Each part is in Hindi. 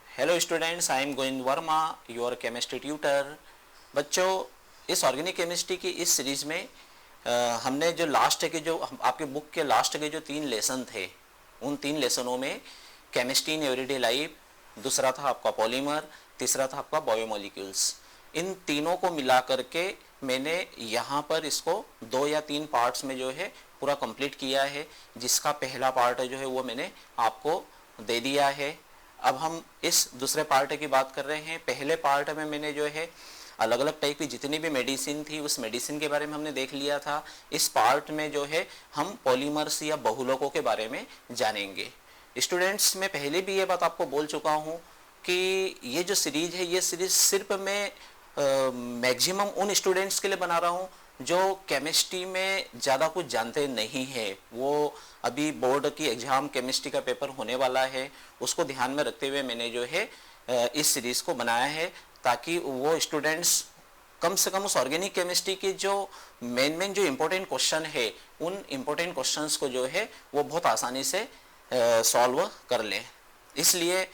Hello students, I am Govind Verma, your chemistry tutor. बच्चों, इस ऑर्गेनिक केमिस्ट्री की इस सीरीज में हमने जो लास्ट के जो आपके बुक के लास्ट के जो 3 लेसन थे, उन 3 लेसनों में केमिस्ट्री इन एवरीडे लाइफ, दूसरा था आपका पॉलीमर, तीसरा था आपका बायोमोलिक्यूल्स। इन तीनों को मिला करके मैंने यहाँ पर इसको 2 या 3 पार्ट्स में जो है पूरा कंप्लीट किया है, जिसका पहला पार्ट जो है वो मैंने आपको दे दिया है। अब हम इस दूसरे पार्ट की बात कर रहे हैं। पहले पार्ट में मैंने जो है अलग अलग टाइप की जितनी भी मेडिसिन थी उस मेडिसिन के बारे में हमने देख लिया था। इस पार्ट में जो है हम पॉलीमर्स या बहुलकों के बारे में जानेंगे। स्टूडेंट्स, मैं पहले भी ये बात आपको बोल चुका हूँ कि ये जो सीरीज है, ये सीरीज सिर्फ मैं मैक्सिमम उन स्टूडेंट्स के लिए बना रहा हूँ जो केमिस्ट्री में ज़्यादा कुछ जानते नहीं हैं। वो अभी बोर्ड की एग्ज़ाम केमिस्ट्री का पेपर होने वाला है, उसको ध्यान में रखते हुए मैंने जो है इस सीरीज़ को बनाया है, ताकि वो स्टूडेंट्स कम से कम उस ऑर्गेनिक केमिस्ट्री के जो मेन जो इम्पोर्टेंट क्वेश्चन है, उन इम्पोर्टेंट क्वेश्चंस को जो है वो बहुत आसानी से सॉल्व कर लें। इसलिए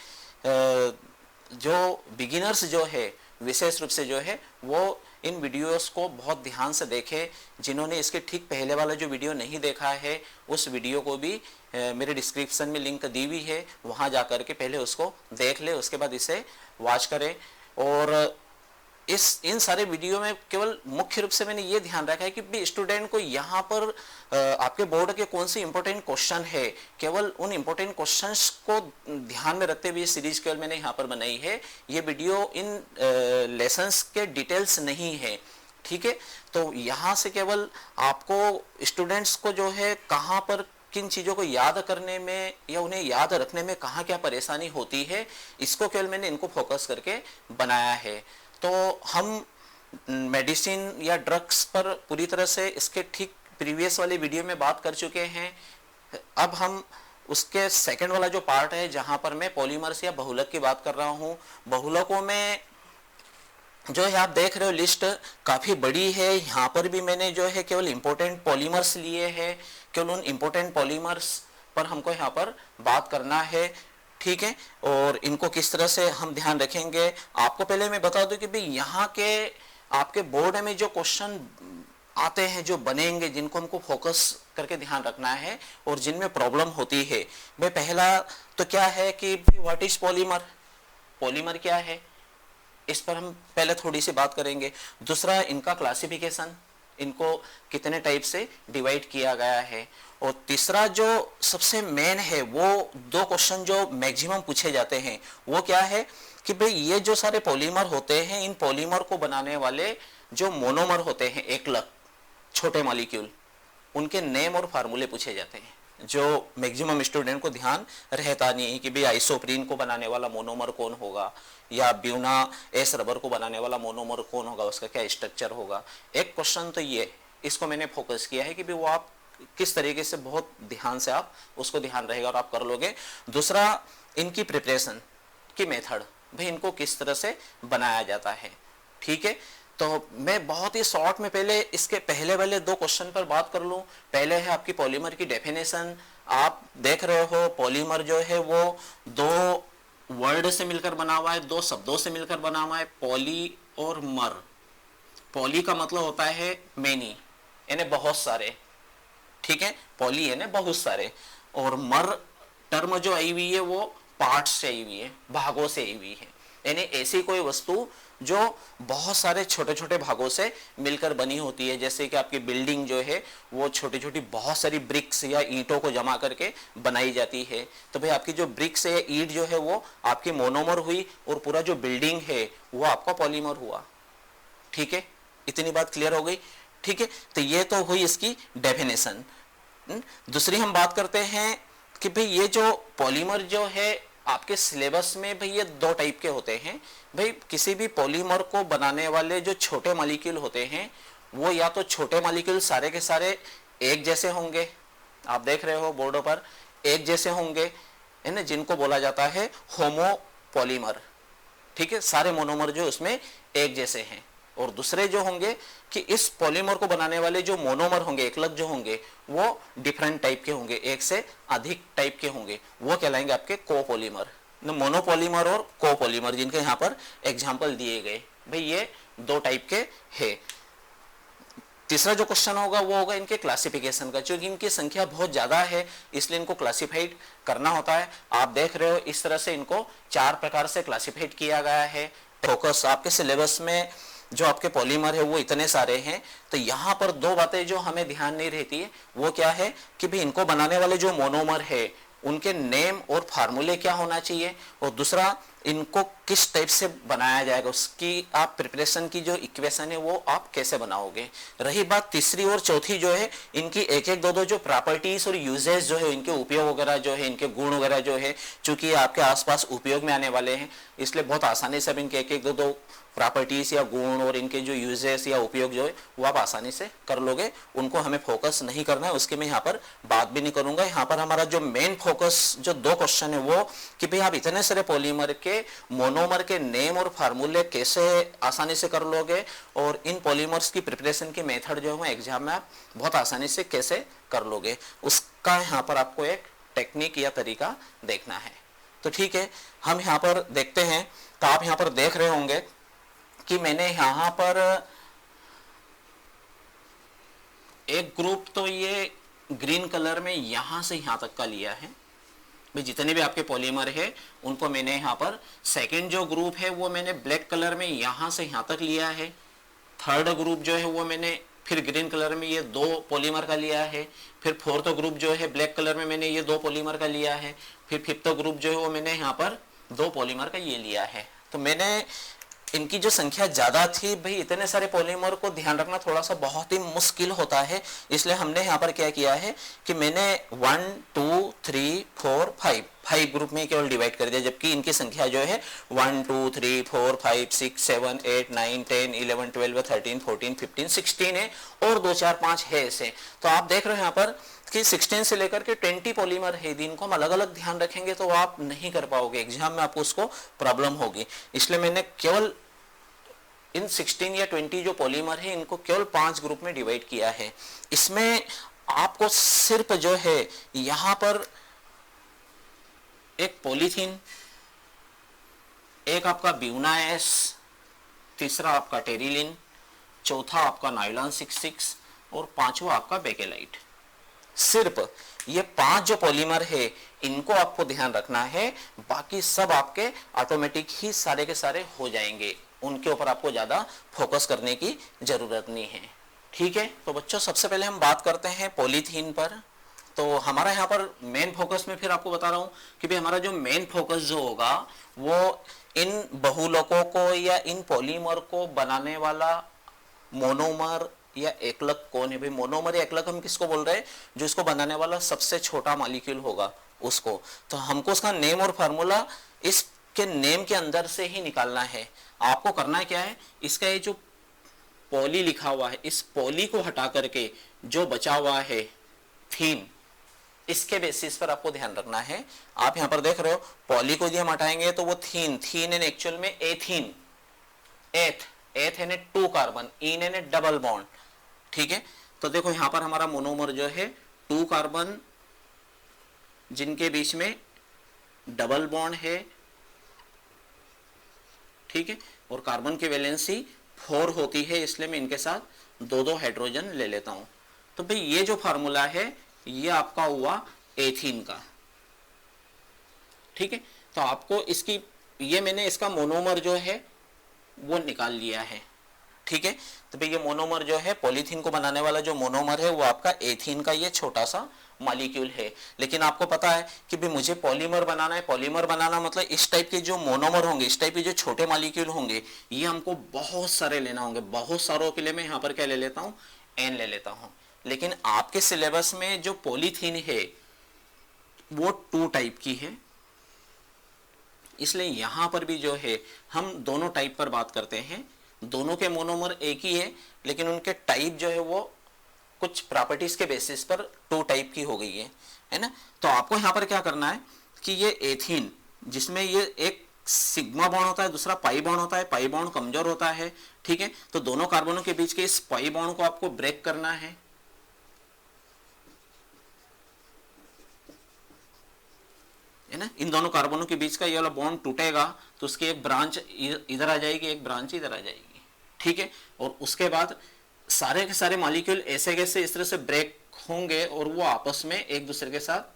जो बिगिनर्स जो है विशेष रूप से जो है वो इन वीडियोस को बहुत ध्यान से देखें। जिन्होंने इसके ठीक पहले वाला जो वीडियो नहीं देखा है, उस वीडियो को भी मेरे डिस्क्रिप्शन में लिंक दी हुई है, वहाँ जा कर के पहले उसको देख ले, उसके बाद इसे वॉच करें। और इन सारे वीडियो में केवल मुख्य रूप से मैंने ये ध्यान रखा है कि भी स्टूडेंट को यहाँ पर आपके बोर्ड के कौन सी इंपॉर्टेंट क्वेश्चन है, केवल उन इंपॉर्टेंट क्वेश्चंस को ध्यान में रखते हुए सीरीज केवल मैंने यहाँ पर बनाई है। ये वीडियो इन लेसन्स के डिटेल्स नहीं है, ठीक है। तो यहाँ से केवल आपको स्टूडेंट्स को जो है कहाँ पर किन चीज़ों को याद करने में या उन्हें याद रखने में कहाँ क्या परेशानी होती है, इसको केवल मैंने इनको फोकस करके बनाया है। तो हम मेडिसिन या ड्रग्स पर पूरी तरह से इसके ठीक प्रीवियस वाले वीडियो में बात कर चुके हैं। अब हम उसके सेकंड वाला जो पार्ट है, जहां पर मैं पॉलीमर्स या बहुलक की बात कर रहा हूं। बहुलकों में जो है आप देख रहे हो लिस्ट काफ़ी बड़ी है। यहाँ पर भी मैंने जो है केवल इम्पोर्टेंट पॉलीमर्स लिए हैं, केवल उन इम्पोर्टेंट पॉलीमर्स पर हमको यहाँ पर बात करना है, ठीक है। और इनको किस तरह से हम ध्यान रखेंगे, आपको पहले मैं बता दूं कि भाई यहाँ के आपके बोर्ड में जो क्वेश्चन आते हैं, जो बनेंगे, जिनको हमको फोकस करके ध्यान रखना है और जिनमें प्रॉब्लम होती है। भाई पहला तो क्या है कि व्हाट इज पॉलीमर, पॉलीमर क्या है, इस पर हम पहले थोड़ी सी बात करेंगे। दूसरा, इनका क्लासिफिकेशन, इनको कितने टाइप से डिवाइड किया गया है। और तीसरा जो सबसे मेन है, वो 2 क्वेश्चन जो मैक्सिमम पूछे जाते हैं, वो क्या है कि भाई ये जो सारे पॉलीमर होते हैं, इन पॉलीमर को बनाने वाले जो मोनोमर होते हैं, एकलक छोटे मॉलिक्यूल, उनके नेम और फार्मूले पूछे जाते हैं, जो मैक्सिमम स्टूडेंट को ध्यान रहता नहीं है कि भाई आइसोप्रीन को बनाने वाला मोनोमर कौन होगा, या ब्यूना एस रबर को बनाने वाला मोनोमर कौन होगा, उसका क्या स्ट्रक्चर होगा। एक क्वेश्चन तो ये, इसको मैंने फोकस किया है कि भाई वो आप किस तरीके से बहुत ध्यान से आप उसको ध्यान रहेगा और आप कर लोगे। दूसरा, इनकी प्रिपरेशन की मेथड, भाई इनको किस तरह से बनाया जाता है, ठीक है। तो मैं बहुत ही शॉर्ट में पहले इसके पहले वाले 2 क्वेश्चन पर बात कर लूं। पहले है आपकी पॉलीमर की डेफिनेशन। आप देख रहे हो पॉलीमर जो है वो 2 वर्ड से मिलकर बना हुआ है, 2 शब्दों से मिलकर बना हुआ है, पॉली और मर। पॉली का मतलब होता है मेनी, यानी बहुत सारे, ठीक है। पॉली यानी बहुत सारे, और मर टर्म जो आई हुई है वो पार्ट्स से आई हुई है, भागों से आई हुई है, यानी ऐसी कोई वस्तु जो बहुत सारे छोटे छोटे भागों से मिलकर बनी होती है। जैसे कि आपकी बिल्डिंग जो है वो छोटी छोटी बहुत सारी ब्रिक्स या ईंटों को जमा करके बनाई जाती है। तो भाई आपकी जो ब्रिक्स या ईंट जो है वो आपकी मोनोमर हुई, और पूरा जो बिल्डिंग है वो आपका पॉलीमर हुआ, ठीक है। इतनी बात क्लियर हो गई, ठीक है। तो ये तो हुई इसकी डेफिनेशन। दूसरी हम बात करते हैं कि भाई ये जो पॉलीमर जो है आपके सिलेबस में, भाई ये 2 टाइप के होते हैं। भाई किसी भी पॉलीमर को बनाने वाले जो छोटे मॉलिक्यूल होते हैं, वो या तो छोटे मॉलिक्यूल सारे के सारे एक जैसे होंगे, आप देख रहे हो बोर्डों पर एक जैसे होंगे, है ना, जिनको बोला जाता है होमो पॉलीमर, ठीक है। सारे मोनोमर जो उसमें एक जैसे हैं। और दूसरे जो होंगे कि इस पॉलीमर को बनाने वाले जो मोनोमर होंगे, एकलक जो होंगे, वो डिफरेंट टाइप के होंगे, एक से अधिक टाइप के होंगे, वो कहलाएंगे आपके कोपॉलीमर, मोनोपॉलीमर और कोपॉलीमर, जिनके यहाँ पर एग्जाम्पल दिए गए। भाई ये दो टाइप के है। तीसरा जो क्वेश्चन होगा वो होगा इनके क्लासिफिकेशन का। क्योंकि इनकी संख्या बहुत ज्यादा है इसलिए इनको क्लासिफाइड करना होता है। आप देख रहे हो इस तरह से इनको 4 प्रकार से क्लासिफाइड किया गया है। फोकस आपके सिलेबस में जो आपके पॉलीमर है वो इतने सारे हैं, तो यहाँ पर दो बातें जो हमें ध्यान नहीं रहती है वो क्या है कि भाई इनको बनाने वाले जो मोनोमर है उनके नेम और फार्मूले क्या होना चाहिए, और दूसरा इनको किस टाइप से बनाया जाएगा, उसकी आप प्रिपरेशन की जो इक्वेशन है वो आप कैसे बनाओगे। रही बात तीसरी और चौथी जो है इनकी एक एक दो दो जो प्रॉपर्टीज और यूजेस जो है, इनके उपयोग वगैरह जो है, इनके गुण वगैरह जो है, चूंकि आपके आसपास उपयोग में आने वाले हैं इसलिए बहुत आसानी से अब इनके एक एक दो दो प्रॉपर्टीज या गुण और इनके जो यूजेस या उपयोग जो है वो आप आसानी से कर लोगे। उनको हमें फोकस नहीं करना है, उसके मैं यहाँ पर बात भी नहीं करूंगा। यहाँ पर हमारा जो मेन फोकस जो दो क्वेश्चन है वो कि भाई आप इतने सारे पॉलीमर के मोनोमर के नेम और फार्मूले कैसे आसानी से कर लोगे, और इन पॉलीमर्स की प्रिपरेशन की मेथड जो है एग्जाम में आप बहुत आसानी से कैसे कर लोगे, उसका यहाँ पर आपको एक टेक्निक या तरीका देखना है। तो ठीक है, हम यहाँ पर देखते हैं। तो आप यहाँ पर देख रहे होंगे कि मैंने यहाँ पर एक ग्रुप तो ये ग्रीन कलर में यहां से यहां तक का लिया है। भाई जितने भी आपके पॉलीमर है उनको मैंने यहाँ पर, सेकंड जो ग्रुप है वो मैंने ब्लैक कलर में यहां से यहां तक लिया है। थर्ड ग्रुप जो है वो मैंने फिर ग्रीन कलर में ये 2 पॉलीमर का लिया है। फिर फोर्थ ग्रुप जो है ब्लैक कलर में मैंने ये 2 पॉलीमर का लिया है। फिर फिफ्थ ग्रुप जो है वो मैंने यहाँ पर 2 पॉलीमर का ये लिया है। तो मैंने इनकी जो संख्या ज्यादा थी, भाई इतने सारे पॉलीमर को ध्यान रखना थोड़ा सा बहुत ही मुश्किल होता है, इसलिए हमने यहाँ पर क्या किया है कि मैंने 1 2 3 4 5 ग्रुप में केवल डिवाइड कर दिया, जबकि इनकी संख्या जो है 1 2 3 4 5 6 7 8 9 10 11 12 13 14 15 16 है और 2 4 5 है ऐसे। तो आप देख रहे हो यहाँ पर कि 16 से लेकर के 20 पॉलीमर है। इनको हम अलग अलग ध्यान रखेंगे तो आप नहीं कर पाओगे, एग्जाम में आपको उसको प्रॉब्लम होगी। इसलिए मैंने केवल इन 16 या 20 जो पॉलीमर है इनको केवल 5 ग्रुप में डिवाइड किया है। इसमें आपको सिर्फ जो है यहां पर एक पॉलीथीन, एक आपका ब्यूनाएस, तीसरा आपका टेरिलिन, चौथा आपका नायलॉन 66 और पांचवा आपका बेकेलाइट। सिर्फ ये 5 जो पॉलीमर है इनको आपको ध्यान रखना है, बाकी सब आपके ऑटोमेटिक ही सारे के सारे हो जाएंगे, उनके ऊपर आपको ज्यादा फोकस करने की जरूरत नहीं है। ठीक है, तो बच्चों सबसे पहले हम बात करते हैं पॉलीथीन पर। तो हमारा यहाँ पर मेन फोकस में फिर आपको बता रहा हूँ कि भाई हमारा जो मेन फोकस जो होगा वो इन बहुलकों को या इन पॉलीमर को बनाने वाला मोनोमर या एकलक कौन है। भाई मोनोमर या एकलक हम किसको बोल रहे हैं, जो इसको बनाने वाला सबसे छोटा मॉलिक्यूल होगा उसको। तो हमको उसका नेम और फार्मूला इसके नेम के अंदर से ही निकालना है। आपको करना क्या है, इसका ये जो पॉली लिखा हुआ है इस पॉली को हटा करके जो बचा हुआ है थीन, इसके बेसिस पर आपको ध्यान रखना है। आप यहां पर देख रहे हो पॉली को यदि हम हटाएंगे तो वो थीन इन एक्चुअल में एथीन, एथ है 2 कार्बन, इन है डबल बॉन्ड। ठीक है, तो देखो यहां पर हमारा मोनोमर जो है 2 कार्बन जिनके बीच में डबल बॉन्ड है। ठीक है, और कार्बन की वैलेंसी 4 होती है, इसलिए मैं इनके साथ 2 हाइड्रोजन ले लेता हूं। तो भाई ये जो फार्मूला है ये आपका हुआ एथीन का। ठीक है, तो आपको इसकी ये मैंने इसका मोनोमर जो है वो निकाल लिया है। ठीक है, तो भाई ये मोनोमर जो है पॉलीथीन को बनाने वाला जो मोनोमर है वो आपका एथीन का ये छोटा सा मॉलिक्यूल है। लेकिन आपको पता है कि भाई मुझे पॉलीमर बनाना है, पॉलीमर बनाना मतलब इस टाइप के जो मोनोमर होंगे, इस टाइप के जो छोटे मॉलिक्यूल होंगे ये हमको बहुत सारे लेना होंगे। बहुत सारों के लिए मैं यहाँ पर क्या ले लेता हूँ, एन ले लेता हूँ। लेकिन आपके सिलेबस में जो पॉलीथीन है वो 2 टाइप की है, इसलिए यहां पर भी जो है हम दोनों टाइप पर बात करते हैं। दोनों के मोनोमर एक ही है लेकिन उनके टाइप जो है वो कुछ प्रॉपर्टीज के बेसिस पर 2 टाइप की हो गई है ना। तो आपको यहाँ पर क्या करना है कि ये एथीन जिसमें ये एक सिग्मा बॉन्ड होता है, दूसरा पाई बॉन्ड होता है, पाई बॉन्ड कमजोर होता है। ठीक है, तो दोनों कार्बनों के बीच के इस पाई बॉन्ड को आपको ब्रेक करना है। है ना। इन दोनों कार्बनों के बीच का ये वाला बॉन्ड टूटेगा तो उसकी एक ब्रांच इधर आ जाएगी, एक ब्रांच इधर आ जाएगी, ठीक है। और उसके बाद सारे के सारे मॉलिक्यूल ऐसे कैसे इस तरह से ब्रेक होंगे और वो आपस में एक दूसरे के साथ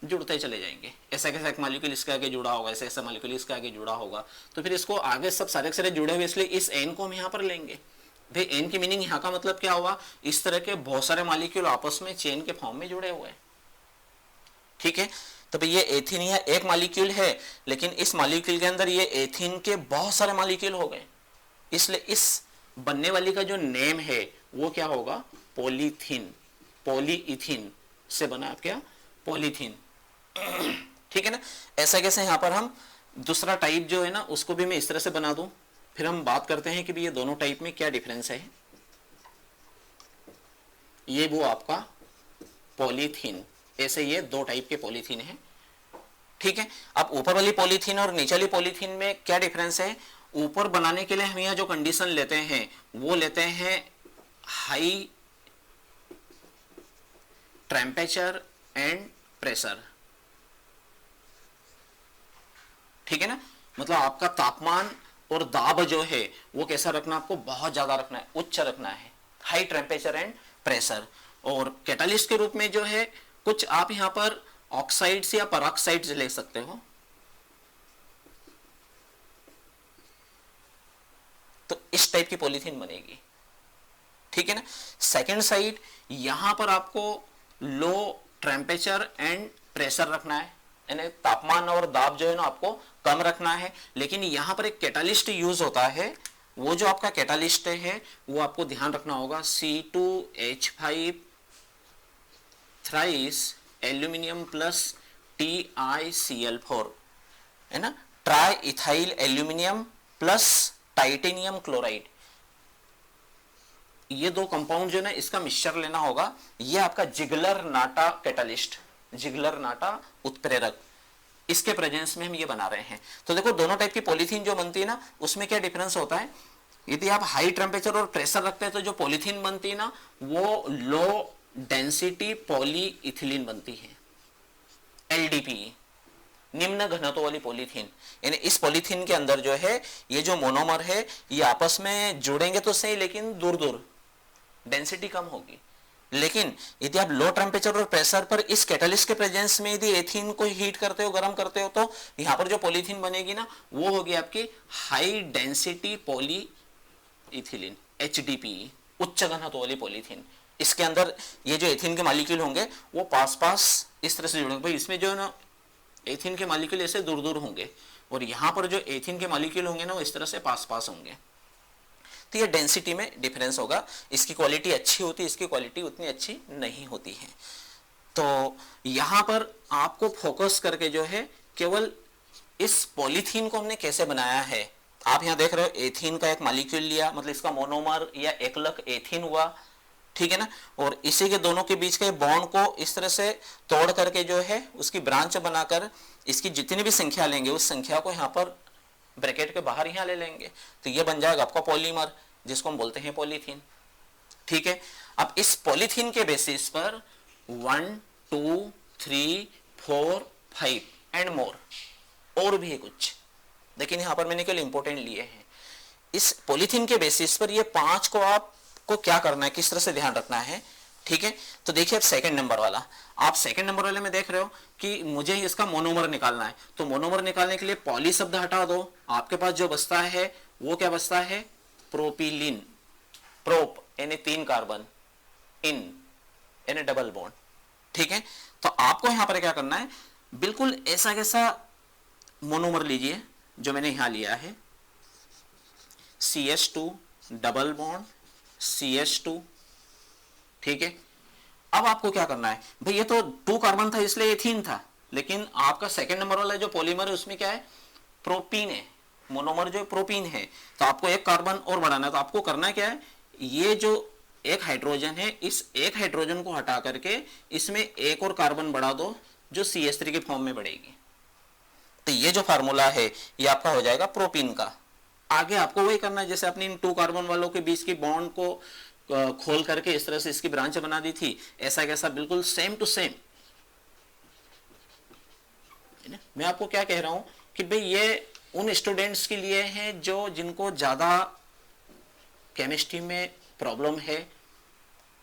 जुड़ते चले जाएंगे। ऐसा कैसा एक मॉलिक्यूल इसके आगे जुड़ा होगा, ऐसा ऐसा मॉलिक्यूल इसके आगे जुड़ा होगा, तो फिर इसको आगे सब सारे के सारे जुड़े हुए, इसलिए इस एन को हम यहाँ पर लेंगे। भाई एन की मीनिंग यहाँ का मतलब क्या हुआ, इस तरह के बहुत सारे मॉलिक्यूल आपस में चेन के फॉर्म में जुड़े हुए हैं, ठीक है। तो भाई ये एथीन यह एक मॉलिक्यूल है, लेकिन इस मॉलिक्यूल के अंदर ये एथीन के बहुत सारे मॉलिक्यूल हो गए, इसलिए इस बनने वाली का जो नेम है वो क्या होगा, पॉलीथीन। पॉलीइथीन से बना क्या, पॉलीथीन, ठीक है ना। ऐसा कैसे यहाँ पर हम दूसरा टाइप जो है ना उसको भी मैं इस तरह से बना दूं, फिर हम बात करते हैं कि भी ये दोनों टाइप में क्या डिफरेंस है। ये वो आपका पॉलीथीन, ऐसे ये दो टाइप के पॉलीथीन है, ठीक है। अब ऊपर वाली पॉलीथीन और नीचे वाली पॉलीथीन में क्या डिफरेंस है। ऊपर बनाने के लिए हम यहाँ जो कंडीशन लेते हैं वो लेते हैं हाई टेम्परेचर एंड प्रेशर, ठीक है ना। मतलब आपका तापमान और दाब जो है वो कैसा रखना, आपको बहुत ज्यादा रखना है, उच्च रखना है, हाई टेम्परेचर एंड प्रेशर। और कैटालिस्ट के रूप में जो है कुछ आप यहां पर ऑक्साइड्स या पेरोक्साइड्स ले सकते हो। तो इस टाइप की पॉलीथीन बनेगी, ठीक है ना। सेकेंड साइड यहां पर आपको लो टेम्परेचर एंड प्रेशर रखना है, यानी तापमान और दाब जो है ना आपको कम रखना है। लेकिन यहां पर एक कैटालिस्ट यूज होता है, वो जो आपका कैटालिस्ट है वो आपको ध्यान रखना होगा, C2H5 thrice aluminium plus TiCl4, है ना, try ethyl aluminium plus titanium chloride. ये दो कंपाउंड जो है ना इसका मिक्सचर लेना होगा। ये आपका जिगलर नाटा कैटालिस्ट, जिगलर नाटा उत्प्रेरक, इसके प्रेजेंस में हम ये बना रहे हैं। तो देखो दोनों टाइप की पॉलीथीन जो बनती है ना उसमें क्या डिफरेंस होता है। यदि आप हाई टेम्परेचर और प्रेशर रखते हैं तो जो पॉलीथीन बनती है ना वो लो डेंसिटी पॉलीइथिलीन बनती है, LDPE, निम्न घनत्व वाली पॉलीथीन। यानी इस पॉलीथीन के अंदर जो है ये जो मोनोमर है ये आपस में जुड़ेंगे तो सही, लेकिन दूर दूर डेंसिटी कम होगी। लेकिन यदि आप लो टेम्परेचर और प्रेशर पर इस कैटालिस्ट के प्रेजेंस में यदि एथीन को हीट करते हो, गर्म करते हो, तो यहां पर जो पॉलीथीन बनेगी ना वो होगी आपकी हाई डेंसिटी पॉलीइथिलीन, HDPE, उच्च घनत्व वाली पॉलीथीन। इसके अंदर ये जो एथीन के मॉलिक्यूल होंगे वो पास पास इस तरह से जुड़ेंगे। भाई इसमें जो है ना एथीन के मॉलिक्यूल ऐसे दूर दूर होंगे और यहां पर जो एथीन के मॉलिक्यूल होंगे ना वो इस तरह से पास पास होंगे। तो ये डेंसिटी में डिफरेंस होगा, इसकी क्वालिटी अच्छी होती है, इसकी क्वालिटी उतनी अच्छी नहीं होती है। तो यहां पर आपको फोकस करके जो है केवल इस पॉलीथीन को हमने कैसे बनाया है। आप यहां देख रहे हो एथीन का एक मॉलिक्यूल लिया, मतलब इसका मोनोमर या एकलक एथीन हुआ, ठीक है ना। और इसी के दोनों के बीच के बॉन्ड को इस तरह से तोड़ करके जो है उसकी ब्रांच बनाकर इसकी जितनी भी संख्या लेंगे उस संख्या को यहाँ पर ब्रैकेट के बाहर यहाँ ले लेंगे, तो ये बन जाएगा आपका पॉलीमर जिसको हम बोलते हैं पॉलीथीन, ठीक है। अब इस पॉलीथीन के बेसिस पर 1 2 3 4 5 एंड मोर, और भी है कुछ, लेकिन यहाँ पर मैंने केवल इंपॉर्टेंट लिए हैं। इस पॉलीथीन के बेसिस पर ये 5 को आपको क्या करना है, किस तरह से ध्यान रखना है, ठीक है। तो देखिए अब सेकंड नंबर वाला, आप सेकंड नंबर वाले में देख रहे हो कि मुझे इसका मोनोमर निकालना है। तो मोनोमर निकालने के लिए पॉली शब्द हटा दो, आपके पास जो बचता है वो क्या बचता है, प्रोपिलीन, प्रोप यानी 3 कार्बन, इन यानी डबल बॉन्ड, ठीक है। तो आपको यहां पर क्या करना है, बिल्कुल ऐसा कैसा मोनोमर लीजिए जो मैंने यहां लिया है, CH2 डबल बॉन्ड CH2, ठीक है। अब आपको क्या करना है, भाई ये तो 2 कार्बन था इसलिए एथीन था, लेकिन आपका सेकंड नंबर वाला जो पॉलीमर है उसमें क्या है, प्रोपीन है, मोनोमर जो प्रोपीन है। तो आपको एक कार्बन और बढ़ाना है, तो आपको करना क्या है, ये जो एक हाइड्रोजन है इस एक हाइड्रोजन को हटा करके इसमें एक और कार्बन बढ़ा दो जो CH3 के फॉर्म में बढ़ेगी। तो ये जो फार्मूला है ये आपका हो जाएगा प्रोपीन का। आगे आपको वही करना है जैसे अपनी इन 2 कार्बन वालों के बीच की बॉन्ड को खोल करके इस तरह से इसकी ब्रांच बना दी थी, ऐसा कैसा बिल्कुल सेम टू सेम है ना। मैं आपको क्या कह रहा हूं कि भाई ये उन स्टूडेंट्स के लिए है जो जिनको ज़्यादा केमिस्ट्री में प्रॉब्लम है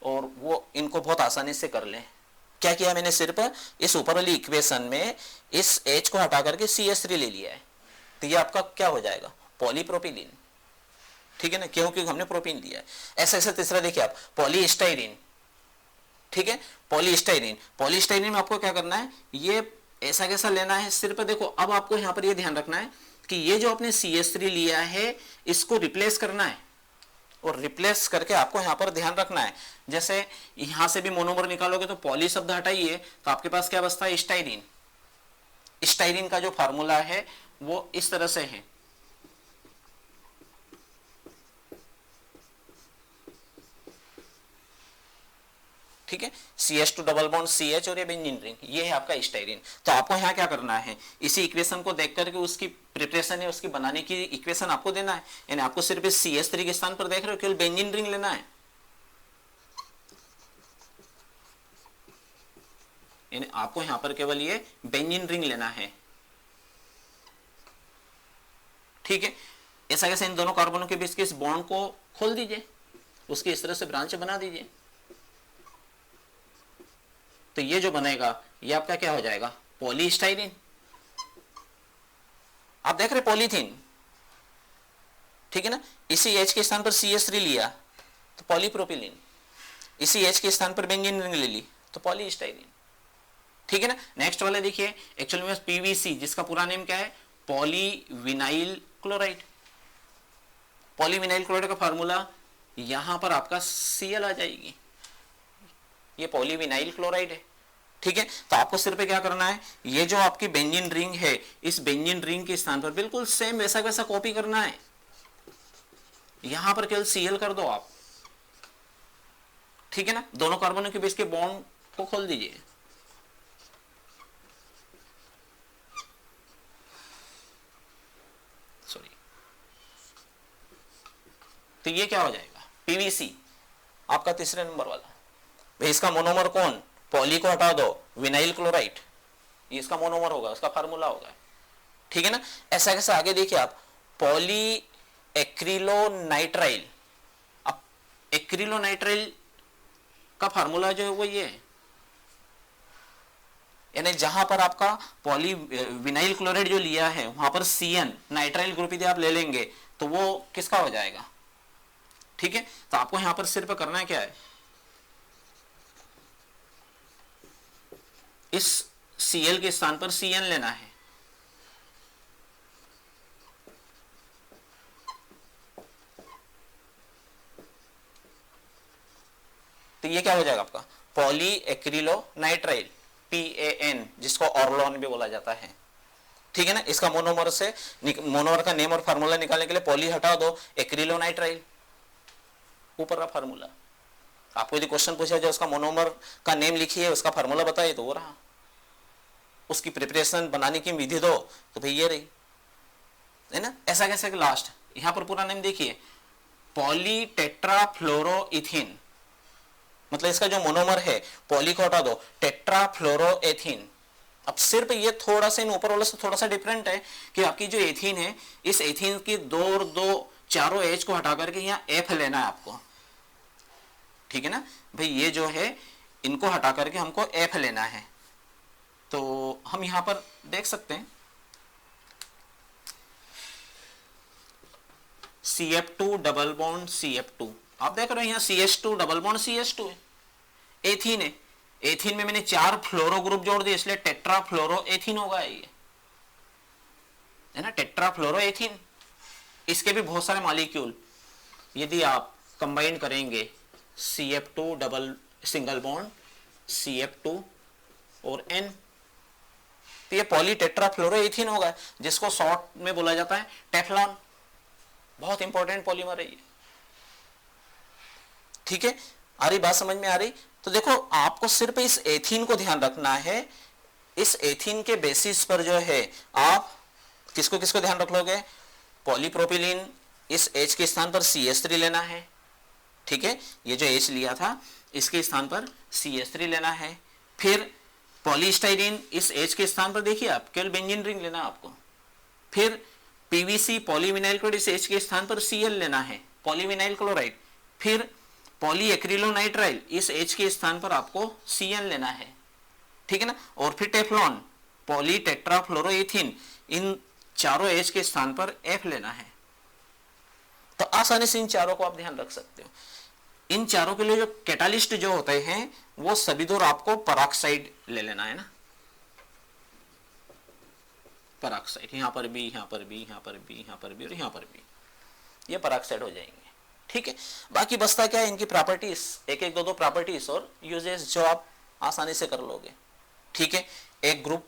और वो इनको बहुत आसानी से कर लें। क्या किया मैंने, सिर्फ इस ऊपर वाली इक्वेशन में इस H को हटा करके CH3 ले लिया है, तो ये आपका क्या हो जाएगा, पॉलीप्रोपिलीन, ठीक है ना, क्योंकि हमने प्रोपीन दिया है। ऐसा ऐसा तीसरा देखिए आप, पॉलीस्टाइरीन, ठीक है, पॉलीस्टाइरीन। पॉलीस्टाइरीन में आपको क्या करना है, ये ऐसा कैसा लेना है, सिर्फ देखो अब आपको यहां पर ये ध्यान रखना है कि ये जो आपने CH3 लिया है इसको रिप्लेस करना है, और रिप्लेस करके आपको यहां पर ध्यान रखना है, जैसे यहां से भी मोनोमर निकालोगे तो पॉली शब्द हटाइए तो आपके पास क्या बचता है, स्टाइरीन। स्टाइरीन का जो फार्मूला है वो इस तरह से है, ठीक है, CH2 डबल बॉन्ड CH और ये बेंजीन रिंग, ये है आपका स्टाइरीन। तो आपको यहाँ क्या करना है, इसी इक्वेशन को देख करके उसकी प्रिपरेशन है, उसकी बनाने की इक्वेशन आपको देना है, यानी आपको सिर्फ इस CH3 के स्थान पर देख रहे हो केवल बेंजीन रिंग लेना है, यानी आपको यहाँ पर केवल ये बेंजीन रिंग लेना है, ठीक है। ऐसा कैसे, इन दोनों कार्बनों के बीच के इस बॉन्ड को खोल दीजिए, उसकी इस तरह से ब्रांच बना दीजिए, तो ये जो बनेगा ये आपका क्या हो जाएगा, पॉलीस्टाइरीन। आप देख रहे पॉलीथीन, ठीक है ना, इसी H के स्थान पर CH3 लिया तो पॉलीप्रोपिलीन, इसी H के स्थान पर बेंजीन रिंग ले ली तो पॉलीस्टाइरीन, ठीक है ना। नेक्स्ट वाला देखिए, एक्चुअली में PVC जिसका पूरा नेम क्या है, पॉलीविनाइल क्लोराइड। पॉलीविनाइल क्लोराइड का फार्मूला यहां पर आपका Cl आ जाएगी, ये पॉलीविनाइल क्लोराइड है, ठीक है। तो आपको सिर्फ क्या करना है, ये जो आपकी बेंजीन रिंग है इस बेंजीन रिंग के स्थान पर बिल्कुल सेम वैसा वैसा कॉपी करना है, यहां पर केवल Cl कर दो आप, ठीक है ना। दोनों कार्बनों के बीच के बॉन्ड को खोल दीजिए, सॉरी, तो ये क्या हो जाएगा, PVC आपका तीसरे नंबर वाला। भाई इसका मोनोमर कौन, पॉली को हटा दो, विनाइल क्लोराइड, ये इसका मोनोमर होगा, उसका फार्मूला होगा, ठीक है ना। ऐसा कैसा, आगे देखिए आप, पॉली एक्रिलोनाइट्राइल। अब एक्रिलोनाइट्राइल का फार्मूला जो है वो ये है, यानी जहां पर आपका पॉली विनाइल क्लोराइड जो लिया है वहां पर CN नाइट्राइल ग्रुप यदि आप ले लेंगे तो वो किसका हो जाएगा, ठीक है। तो आपको यहां पर सिर्फ करना है क्या है, इस Cl के स्थान पर CN लेना है, तो ये क्या हो जाएगा आपका, पॉली एक्रिलोनाइट्राइल, PAN, जिसको ऑर्लोन भी बोला जाता है, ठीक है ना। इसका मोनोमर से, मोनोमर का नेम और फार्मूला निकालने के लिए पॉली हटा दो, एक्रिलोनाइट्राइल ऊपर का फार्मूला। आपको यदि क्वेश्चन पूछा जाए उसका मोनोमर का नेम लिखिए, उसका फार्मूला बताइए, तो वो रहा, उसकी प्रिपरेशन बनाने की विधि दो तो भाई ये रही, है ना। ऐसा कैसे, लास्ट यहां पर पूरा नेम देखिए, पॉलीटेट्राफ्लोरोइथीन, मतलब इसका जो मोनोमर है पॉली को हटा दो, टेट्राफ्लोरोएथीन। अब सिर्फ ये थोड़ा सा इन ऊपर वाले से थोड़ा सा डिफरेंट है कि आपकी जो एथीन है, इस एथीन की दो और दो चारों H को हटा करके यहाँ F लेना है आपको, ठीक है ना। भाई ये जो है इनको हटा करके हमको F लेना है, तो हम यहां पर देख सकते हैं CF2 डबल बॉन्ड CF2, आप देख रहे हैं यहाँ CH2 डबल बॉन्ड CH2 है, एथीन है, एथीन में मैंने 4 फ्लोरो ग्रुप जोड़ दिए इसलिए टेट्राफ्लोरोएथीन होगा ये, है ना, टेट्राफ्लोरोएथीन। इसके भी बहुत सारे मॉलिक्यूल यदि आप कंबाइन करेंगे, CF2 double single bond CF2 और N, तो ये पॉली टेट्राफ्लोरोएथीन होगा, जिसको शॉर्ट में बोला जाता है टेफ्लॉन। बहुत इंपॉर्टेंट पॉलीमर है ये, ठीक है। आ रही बात समझ में आ रही, तो देखो आपको सिर्फ इस एथीन को ध्यान रखना है, इस एथीन के बेसिस पर जो है आप किसको किसको ध्यान रख लोगे, पॉलीप्रोपिलीन, इस H के स्थान पर CH3 लेना है, ठीक है, ये जो H लिया था इसके स्थान पर CH3 लेना है, फिर पॉलीस्टाइरीन इस H के स्थान पर देखिए आप केवल बेंजीन रिंग लेना है आपको। फिर पीवीसी पॉलीविनाइल क्लोराइड इस H के स्थान पर Cl लेना है, पॉलीविनाइल क्लोराइड। फिर पॉलीएक्रिलोनाइट्राइल इस H के स्थान पर आपको Cn लेना है, ठीक है ना। और फिर टेफ्लॉन पॉलीटेट्राफ्लोरोइथिन इन चारों H के स्थान पर F लेना है। तो आसानी से इन चारों को आप ध्यान रख सकते हो। इन चारों के लिए जो कैटालिस्ट जो होते हैं वो सभी दो आपको पराक्साइड ले लेना है ना, पराक्साइड, यहां पर भी, यहां पर भी, यहां पर भी, यहां पर भी और यहां पर भी, ये पराक्साइड हो जाएंगे, ठीक है। बाकी बचता क्या है, इनकी प्रॉपर्टीज, एक एक दो दो प्रॉपर्टीज और यूजेस जो आप आसानी से कर लोगे, ठीक है। एक ग्रुप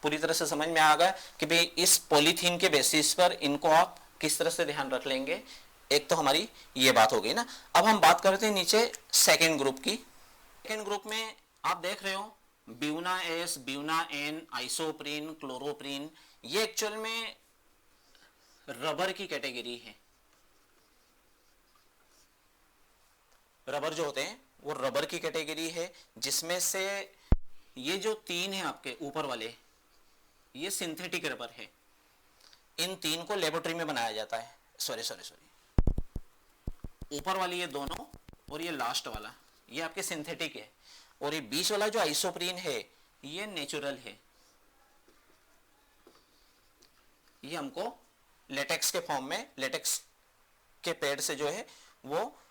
पूरी तरह से समझ में आ गया कि भाई इस पॉलीथीन के बेसिस पर इनको आप किस तरह से ध्यान रख लेंगे। एक तो हमारी ये बात हो गई ना। अब हम बात करते हैं नीचे सेकेंड ग्रुप की। सेकेंड ग्रुप में आप देख रहे हो Buna S, Buna N, isoprene, chloroprene, ये एक्चुअल में रबर की कैटेगरी है। रबर जो होते हैं वो रबर की कैटेगरी है, जिसमें से ये जो तीन है आपके ऊपर वाले, ये सिंथेटिक रबर है। इन तीन को लेबोरेटरी में बनाया जाता है। सॉरी, ऊपर वाली ये दोनों और ये लास्ट वाला ये आपके सिंथेटिक है, और ये बीच वाला जो आइसोप्रीन है ये नेचुरल है। ये हमको लेटेक्स के फॉर्म में, लेटेक्स के पेड़ से जो है वो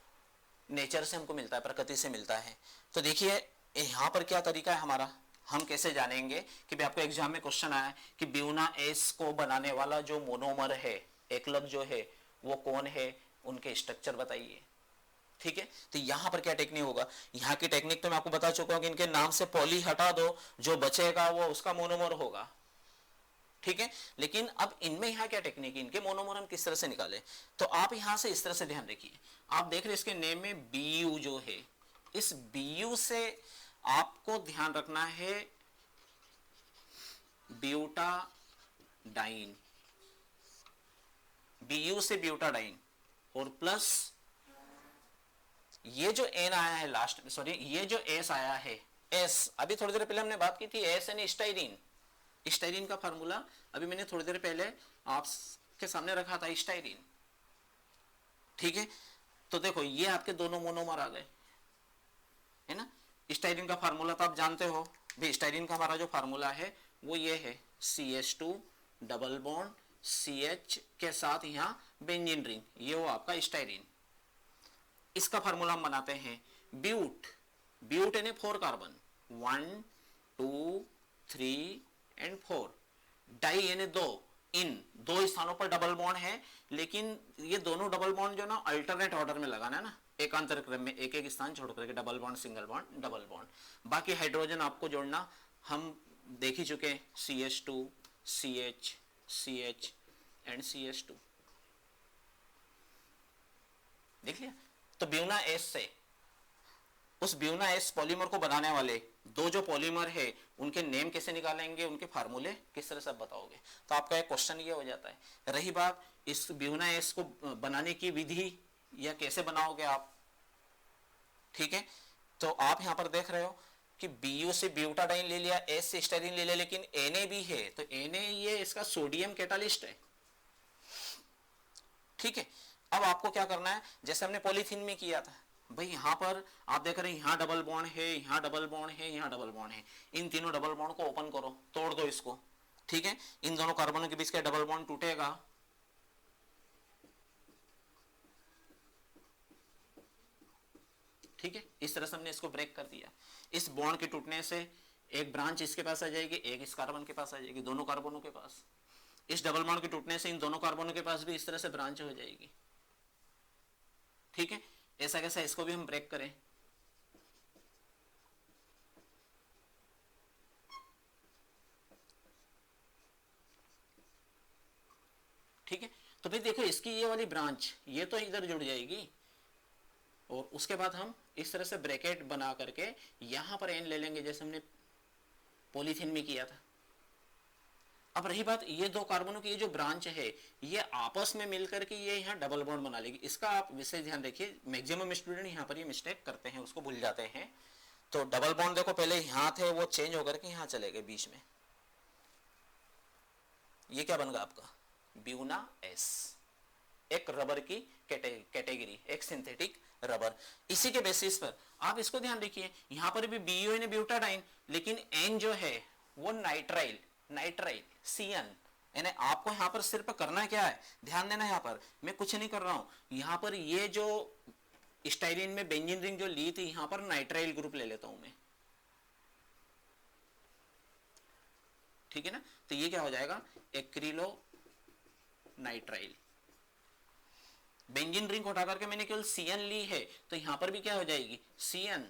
नेचर से हमको मिलता है, प्रकृति से मिलता है। तो देखिए यहां पर क्या तरीका है हमारा, हम कैसे जानेंगे कि भाई आपको एग्जाम में क्वेश्चन आया कि ब्यूना एस को बनाने वाला जो मोनोमर है, एकलक जो है वो कौन है, उनके स्ट्रक्चर बताइए, ठीक है। तो यहां पर क्या टेक्निक होगा, यहां की टेक्निक तो मैं आपको बता चुका हूं कि इनके नाम से पॉली हटा दो, जो बचेगा वो उसका मोनोमर होगा, ठीक है। लेकिन अब इनमें यहां क्या टेक्निक है, इनके मोनोमर हम किस तरह से निकाले, तो आप यहां से इस तरह से ध्यान रखिए। आप देख रहे हैं इसके नेम में बीयू जो है, इस बीयू से आपको ध्यान रखना है ब्यूटाडाइन, बीयू से ब्यूटाडाइन, और प्लस ये जो एन आया है लास्ट में, सॉरी ये जो एस आया है, एस अभी थोड़ी देर पहले हमने बात की थी, एस यानी स्टाइरीन। स्टाइरीन का फार्मूला अभी मैंने थोड़ी देर पहले आपके सामने रखा था, स्टाइरीन, ठीक है। तो देखो ये आपके दोनों मोनोमर आ गए, है ना। स्टाइरीन का फार्मूला तो आप जानते हो भाई, स्टाइरीन का हमारा जो फार्मूला है वो ये है CH2 डबल बॉन्ड CH के साथ यहां बेंजीन रिंग, ये वो आपका स्टाइरीन। इसका फार्मूला हम बनाते हैं ब्यूट, ब्यूट यानी 4 कार्बन, 1 2 3 एंड 4, डाई यानी 2, इन दो स्थानों पर डबल बॉन्ड है, लेकिन ये दोनों डबल बॉन्ड जो ना अल्टरनेट ऑर्डर में लगाना है ना, एकांतर क्रम में, एक एक स्थान छोड़ करके, double bond, single bond, double bond. बाकी हाइड्रोजन आपको जोड़ना हम देख ही चुके हैं, CH2 CH CH and CH2, देख लिया। तो ब्यूना एस से उस ब्यूना एस पॉलीमर को बनाने वाले दो जो पॉलीमर है उनके नेम कैसे निकालेंगे, उनके फार्मूले किस तरह से बताओगे, तो आपका एक क्वेश्चन ये हो जाता है। रही बात इस ब्यूना एस को बनाने की विधि या कैसे बनाओगे आप, ठीक है। तो आप यहां पर देख रहे हो कि बीयू से ब्यूटाडाइन ले लिया, एस से स्टाइरीन ले लिया, लेकिन Na भी है, तो Na ये इसका सोडियम कैटालिस्ट है, ठीक है। अब आपको क्या करना है, जैसे हमने पॉलीथीन में किया था भाई, यहां पर आप देख रहे हैं यहां डबल बॉन्ड है, यहां डबल बॉन्ड है, यहां डबल बॉन्ड है, इन तीनों डबल बॉन्ड को ओपन करो, तोड़ दो इसको, ठीक है। इन दोनों कार्बनों के बीच का डबल बॉन्ड टूटेगा, ठीक है। इस तरह से हमने इसको ब्रेक कर दिया। इस बॉन्ड के टूटने से एक ब्रांच इसके पास आ जाएगी, एक इस कार्बन के पास आ जाएगी, दोनों कार्बनों के पास। इस डबल बॉन्ड के टूटने से इन दोनों कार्बनों के पास भी इस तरह से ब्रांच हो जाएगी, ठीक है। ऐसा कैसा, इसको भी हम ब्रेक करें, ठीक है। तो भाई देखो इसकी ये वाली ब्रांच ये तो इधर जुड़ जाएगी, और उसके बाद हम इस तरह से ब्रैकेट बना करके यहां पर एन ले लेंगे, जैसे हमने पॉलीथीन में किया था। अब रही बात ये दो कार्बनों की ये जो ब्रांच है ये आपस में मिलकर के ये यहाँ डबल बॉन्ड बना लेगी। इसका आप विशेष ध्यान रखिए, मैक्सिमम स्टूडेंट यहाँ पर ये मिस्टेक करते हैं, उसको भूल जाते हैं। तो डबल बॉन्ड देखो पहले यहां थे, वो चेंज होकर के यहां चले गए बीच में। ये क्या बन गया आपका ब्यूना एस, एक रबर की कैटेगरी, एक सिंथेटिक रबर। इसी के बेसिस पर आप इसको ध्यान रखिए, यहां पर भी बीओ ने ब्यूटाडाइन, लेकिन एन जो है वो नाइट्राइल, नाइट्राइल सीएन। यानी आपको यहां पर सिर्फ करना क्या है, ध्यान देना, यहां पर मैं कुछ नहीं कर रहा हूं, यहां पर ये जो स्टाइलिन में बेंजीन रिंग जो ली थी, यहां पर नाइट्राइल ग्रुप ले लेता हूं मैं, ठीक है ना। तो ये क्या हो जाएगा एक्रिलो नाइट्राइल। बेंजीन रिंग को हटा करके मैंने केवल सीएन ली है, तो यहां पर भी क्या हो जाएगी सीएन,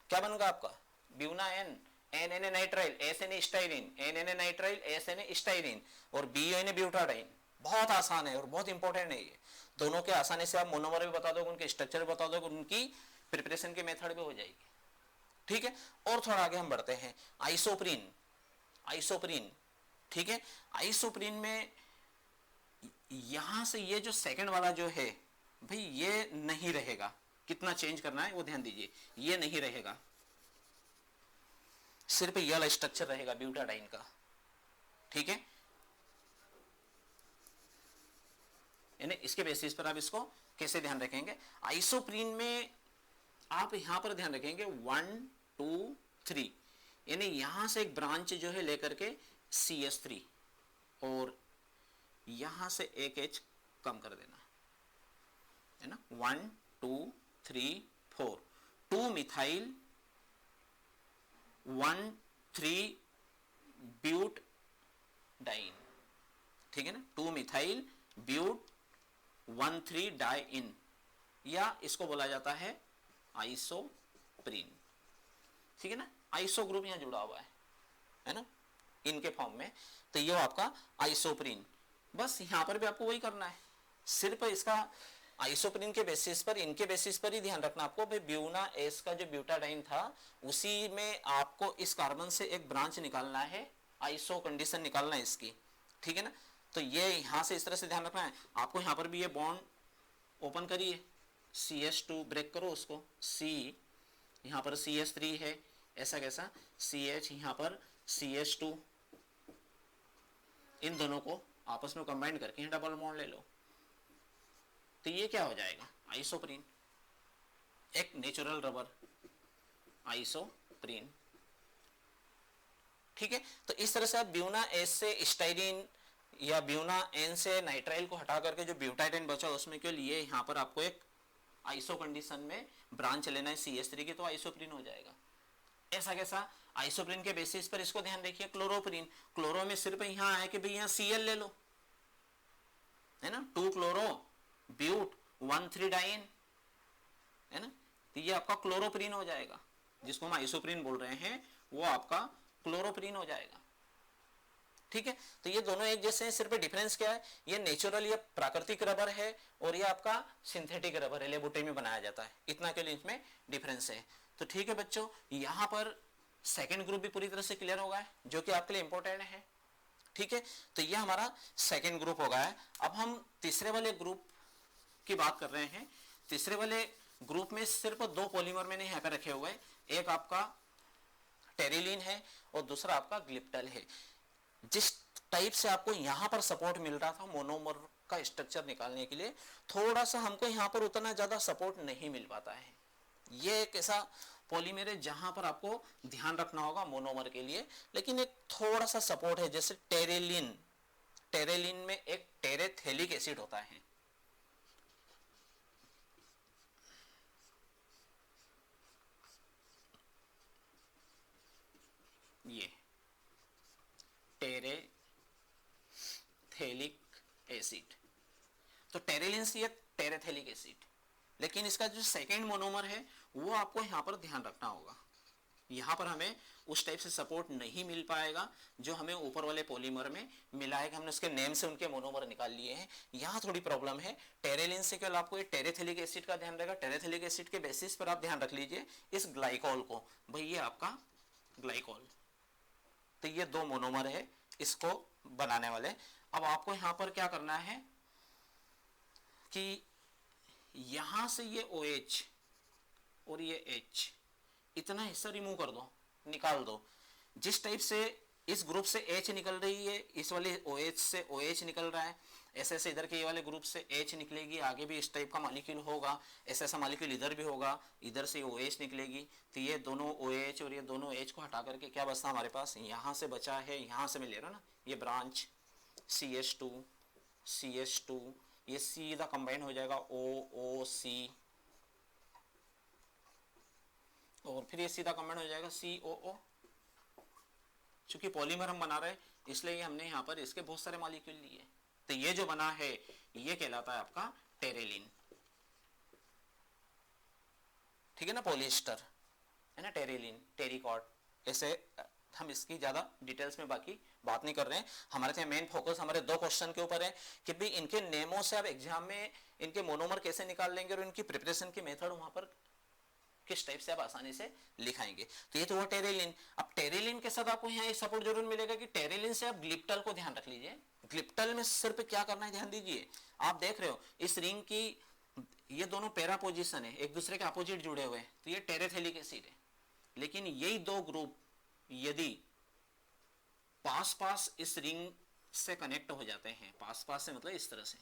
क्या बनेगा आपका Buna N, N N A nitrile, S N A styrene, N N A nitrile, S N A styrene, और बी एन ए ब्यूटाडाइन। बहुत आसान है और बहुत इंपॉर्टेंट है ये दोनों के। आसानी से आप मोनोमर भी बता दोगे, उनके स्ट्रक्चर भी बता दोगे, उनकी प्रिपरेशन के मेथड भी हो जाएगी, ठीक है। और थोड़ा आगे हम बढ़ते हैं, आइसोप्रीन, आइसोप्रीन, ठीक है। आइसोप्रीन में यहां से ये जो सेकंड वाला जो है भाई ये नहीं रहेगा, कितना चेंज करना है वो ध्यान दीजिए, ये नहीं रहेगा, सिर्फ ये वाला स्ट्रक्चर रहेगा ब्यूटाडाइन का, ठीक है। यानी इसके बेसिस पर आप इसको कैसे ध्यान रखेंगे, आइसोप्रीन में आप यहां पर ध्यान रखेंगे 1 2 3, यानी यहां से एक ब्रांच जो है लेकर के CH3 और यहां से एक H कम कर देना है ना, 1 2 3 4, 2 मिथाइल 1 3 ब्यूट डाइन, ठीक है ना, 2 मिथाइल ब्यूट 1 3 डाइन, या इसको बोला जाता है आइसोप्रीन, ठीक है ना। आइसो ग्रुप यहां जुड़ा हुआ है ना, इनके फॉर्म में, तो ये आपका आइसोप्रीन। बस यहां पर भी आपको वही करना है, सिर्फ इसका आइसोप्रीन के बेसिस पर, इनके बेसिस पर ही ध्यान रखना आपको। भाई ब्यूना एस का जो ब्यूटाडाइन था उसी में आपको इस कार्बन से एक ब्रांच निकालना है, आइसो कंडीशन निकालना है इसकी, ठीक है ना। तो ये यहां से इस तरह से ध्यान रखना है आपको। यहां पर भी ये बॉन्ड ओपन करिए, CH2 ब्रेक करो उसको, C यहां पर CH3 है, ऐसा कैसा CH यहां पर CH2, इन दोनों को आपस में कंबाइन करके डबल बॉन्ड ले लो, तो ये क्या हो जाएगा आइसोप्रीन, एक नेचुरल रबर आइसोप्रीन, ठीक है। तो इस तरह से आप ब्यूना एस से स्टाइरिन या ब्यूना एन से नाइट्राइल को हटा करके जो ब्यूटाडाइन बचा उसमें केवल ये यहां पर आपको एक आइसो कंडीशन में ब्रांच लेना है CH3 की, तो आइसोप्रीन हो जाएगा। ऐसा कैसा आइसोप्रीन के बेसिस पर इसको ध्यान रखिए, क्लोरोप्रीन, क्लोरो में सिर्फ यहां है कि भाई यहां Cl ले लो, है ना, 2 क्लोरो ब्यूट 1 3 डाइन, है ना, तो ये आपका क्लोरोप्रीन हो जाएगा, जिसको हम आइसोप्रीन बोल रहे हैं वो आपका क्लोरोप्रीन हो जाएगा, ठीक है। तो ये दोनों एक जैसे हैं, सिर्फ डिफरेंस क्या है, ये नेचुरल या प्राकृतिक रबर है और ये आपका सिंथेटिक रबर है, लेबोरेटरी में बनाया जाता है, इतना के लिए इसमें डिफरेंस है। तो ठीक है बच्चों, यहां पर सेकेंड ग्रुप भी पूरी तरह से क्लियर हो गया है, जो कि आपके लिए इंपॉर्टेंट है, ठीक है। तो ये हमारा सेकेंड ग्रुप हो गया है। अब हम तीसरे वाले ग्रुप की बात कर रहे हैं। तीसरे वाले ग्रुप में सिर्फ 2 पॉलीमर मैंने यहाँ पे रखे हुए हैं, एक आपका टेरिलीन है और दूसरा आपका ग्लिप्टल है। जिस टाइप से आपको यहां पर सपोर्ट मिल रहा था मोनोमर का स्ट्रक्चर निकालने के लिए, थोड़ा सा हमको यहां पर उतना ज्यादा सपोर्ट नहीं मिल पाता है। ये एक ऐसा पॉलीमर है जहां पर आपको ध्यान रखना होगा मोनोमर के लिए, लेकिन एक थोड़ा सा सपोर्ट है। जैसे टेरेलिन, टेरेलिन में एक टेरेथेलिक एसिड होता है, ये टेरेथेलिक एसिड, तो टेरेलिन से टेरेथेलिक एसिड, लेकिन इसका जो सेकेंड मोनोमर है वो आपको यहां पर ध्यान रखना होगा। यहां पर हमें उस टाइप से सपोर्ट नहीं मिल पाएगा जो हमें ऊपर वाले पॉलीमर में मिला है, कि हमने उसके नेम से उनके मोनोमर निकाल लिए हैं। यहां थोड़ी प्रॉब्लम है। टेरेलिन से केवल आपको टेरेथेलिक एसिड का ध्यान रहेगा। टेरेथेलिक एसिड के बेसिस पर आप ध्यान रख लीजिए इस ग्लाइकोल को, भाई ये आपका ग्लाइकोल, तो ये 2 मोनोमर है इसको बनाने वाले। अब आपको यहां पर क्या करना है कि यहां से ये OH और ये H, इतना हिस्सा रिमूव कर दो, निकाल दो। जिस टाइप से इस ग्रुप से H निकल रही है, इस वाले OH से OH निकल रहा है, ऐसे ऐसे इधर के ये वाले ग्रुप से H निकलेगी, आगे भी इस टाइप का मॉलिक्यूल होगा, ऐसा ऐसा मॉलिक्यूल इधर भी होगा, इधर से OH निकलेगी। तो ये दोनों OH और ये दोनों H को हटा करके क्या बचता हमारे पास, यहाँ से बचा है, यहाँ से मिलेगा ना ये ब्रांच CH2 CH2, ये सीधा कंबाइन हो जाएगा OOC, और फिर ये सीधा कंबाइन हो जाएगा COO। चूंकि पॉलीमर हम बना रहे हैं इसलिए हमने यहाँ पर इसके बहुत सारे मॉलिक्यूल लिए, तो ये जो बना है ये कहलाता है आपका टेरेलिन, ठीक है ना, पॉलिएस्टर है ना, टेरेलिन, टेरिकॉट, ऐसे हम इसकी ज्यादा डिटेल्स में बाकी बात नहीं कर रहे हैं। हमारे मेन फोकस हमारे दो क्वेश्चन के ऊपर है कि भाई इनके नेमों से आप एग्जाम में इनके मोनोमर कैसे निकाल लेंगे और इनकी प्रिपरेशन की मेथड वहां पर किस टाइप से आप आसानी से लिखाएंगे। तो ये तो हुआ टेरेलिन। अब टेरेलिन के साथ आपको यहाँ एक सपोर्ट जरूर मिलेगा कि टेरेलिन से आप ग्लिप्टल को ध्यान रख लीजिए। ग्लिप्टल में सिर्फ क्या करना है ध्यान दीजिए, आप देख रहे हो इस रिंग की ये दोनों पैरा पोजीशन है, एक दूसरे के अपोजिट जुड़े हुए हैं, तो ये टेरेथेलिक एसिड है। लेकिन यही दो ग्रुप यदि पास पास इस रिंग से कनेक्ट हो जाते हैं, पास पास से मतलब इस तरह से,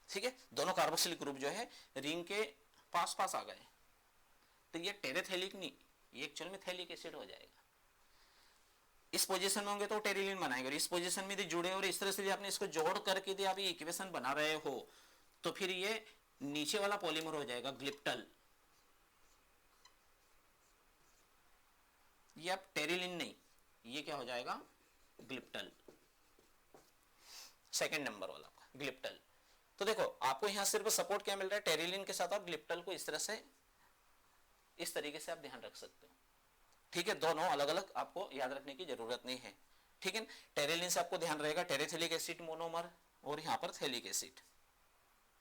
ठीक है, दोनों कार्बोक्सिलिक ग्रुप जो है रिंग के पास पास आ गए, तो ये टेरेथेलिक नहीं, ये एक्चुअल में थैलिक एसिड हो जाएगा। इस पोजीशन में होंगे तो टेरिलिन बनाएंगे, और इस पोजीशन में यदि जुड़े और इस तरह से आपने इसको जोड़ करके यदि आप ये इक्वेशन बना रहे हो तो फिर ये नीचे वाला पॉलीमर हो जाएगा ग्लिप्टल। ये अब टेरिलिन नहीं, ये क्या हो जाएगा ग्लिप्टल, सेकंड नंबर वाला ग्लिप्टल। तो देखो आपको यहां सिर्फ सपोर्ट क्या मिल रहा है, टेरिलिन के साथ आप ग्लिप्टल को इस तरह से इस तरीके से आप ध्यान रख सकते हो, ठीक है, दोनों अलग अलग आपको याद रखने की जरूरत नहीं है, ठीक है। टेरिलिन से आपको ध्यान रहेगा टेरेथेलिक एसिड मोनोमर और यहां पर थैलिक एसिड,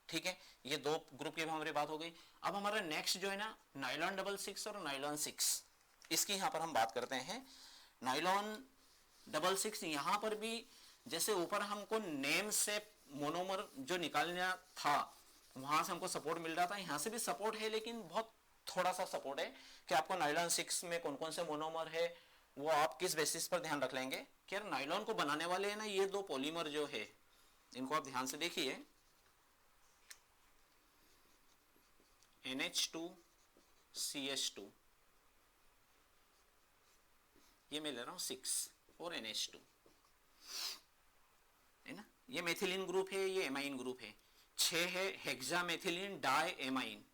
ठीक है, ये दो ग्रुप की हमारी बात हो गई। अब हमारा नेक्स्ट जो है ना नाइलॉन 66 और नाइलॉन 6, इसकी यहां पर हम बात करते हैं। नाइलॉन 66 यहां पर भी जैसे ऊपर हमको नेम से मोनोमर जो निकालना था वहां से हमको सपोर्ट मिल रहा था, यहां से भी सपोर्ट है लेकिन बहुत थोड़ा सा सपोर्ट है कि आपको नाइलॉन 6 में कौन कौन से मोनोमर है वो आप किस बेसिस पर ध्यान रख लेंगे कि यार नाइलॉन को बनाने वाले हैं ना ये दो पॉलीमर जो है इनको आप ध्यान से देखिए, NH2CH2, ये मैं ले रहा हूं 6 और NH2 है ना, ये मेथिलीन ग्रुप है, ये एमाइन ग्रुप है। 6 है हेक्सामेथिलीन डाई एमाइन,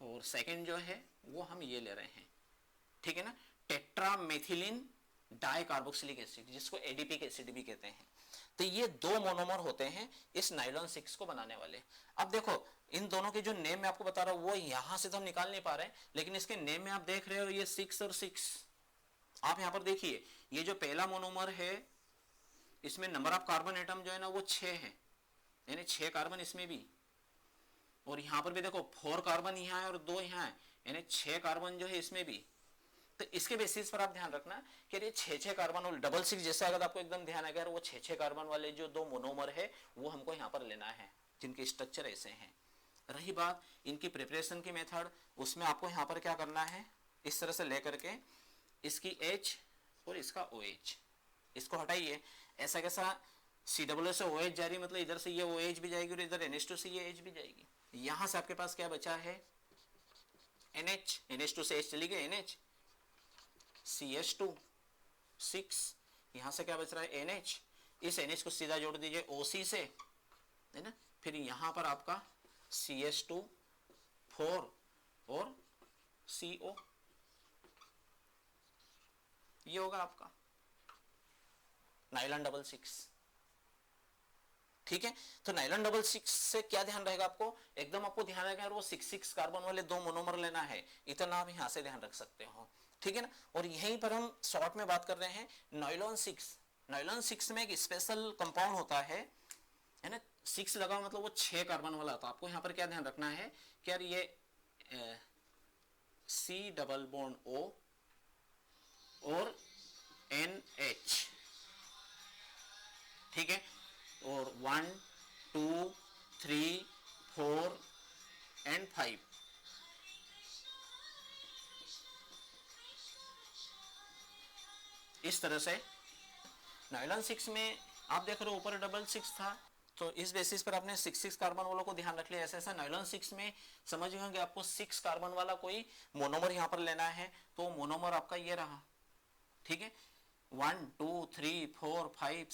और सेकंड जो है वो हम ये ले रहे हैं, ठीक है ना, टेट्रामेथिलीन डाई कार्बोक्सिलिक एसिड, जिसको एडीपिक एसिड भी कहते हैं। तो ये दो मोनोमर होते हैं इस नाइलॉन 6 को बनाने वाले। अब देखो इन दोनों के जो नेम मैं आपको बता रहा हूं वो यहां से तो हम निकाल नहीं पा रहे हैं, लेकिन इसके नेम में आप देख रहे हो ये 6 और 6, आप यहां पर देखिए ये जो पहला मोनोमर है इसमें नंबर ऑफ कार्बन एटम जो है ना वो 6 है, यानी 6 कार्बन इसमें भी, और यहां पर भी देखो 4 कार्बन यहां है और 2 यहां है, यानी 6 कार्बन जो है इसमें भी। तो इसके बेसिस पर आप ध्यान रखना कि ये 6 कार्बन और 66 जैसे अगर आपको एकदम ध्यान आएगा वो 6 कार्बन वाले जो दो मोनोमर है वो हमको यहाँ पर लेना है जिनके स्ट्रक्चर ऐसे हैं। रही बात इनकी प्रिपरेशन की मेथड, उसमें आपको यहाँ पर क्या करना है, इस तरह से लेकर के इसकी H और इसका OH इसको हटाइए, ऐसा कैसा COO से OH जा रही मतलब इधर से ये OH भी जाएगी और इधर NH2 से ये H भी जाएगी। यहां से आपके पास क्या बचा है NH, NH2 से H चली गई NH, CH2 6, यहां से क्या बच रहा है NH, इस NH को सीधा जोड़ दीजिए OC से, है ना, फिर यहां पर आपका CH2 4 और CO, ये होगा आपका नाइलॉन 66, ठीक है। तो नाइलॉन 66 से क्या ध्यान रहेगा आपको, एकदम आपको ध्यान रहेगा वो 6 कार्बन वाले दो मोनोमर लेना है, इतना आप यहां से ध्यान रख सकते हो, ठीक है ना। और यहीं पर हम शॉर्ट में बात कर रहे हैं नाइलॉन 6। नाइलॉन 6 में एक स्पेशल कंपाउंड होता है ना, 6 लगा मतलब वो 6 कार्बन वाला, तो आपको यहां पर क्या ध्यान रखना है कि यार ये C डबल बॉन्ड O और NH, ठीक है, और 1 2 3 4 एंड 5। इस तरह से नाइलॉन 6 में आप देख रहे हो ऊपर डबल 6 था, तो इस बेसिस पर आपने 6 कार्बन वालों को ध्यान रख लिया। ऐसा ऐसा नाइलॉन 6 में समझ गए कि आपको 6 कार्बन वाला कोई मोनोमर यहाँ पर लेना है, तो मोनोमर आपका ये रहा, ठीक है। 1 2 3 4 5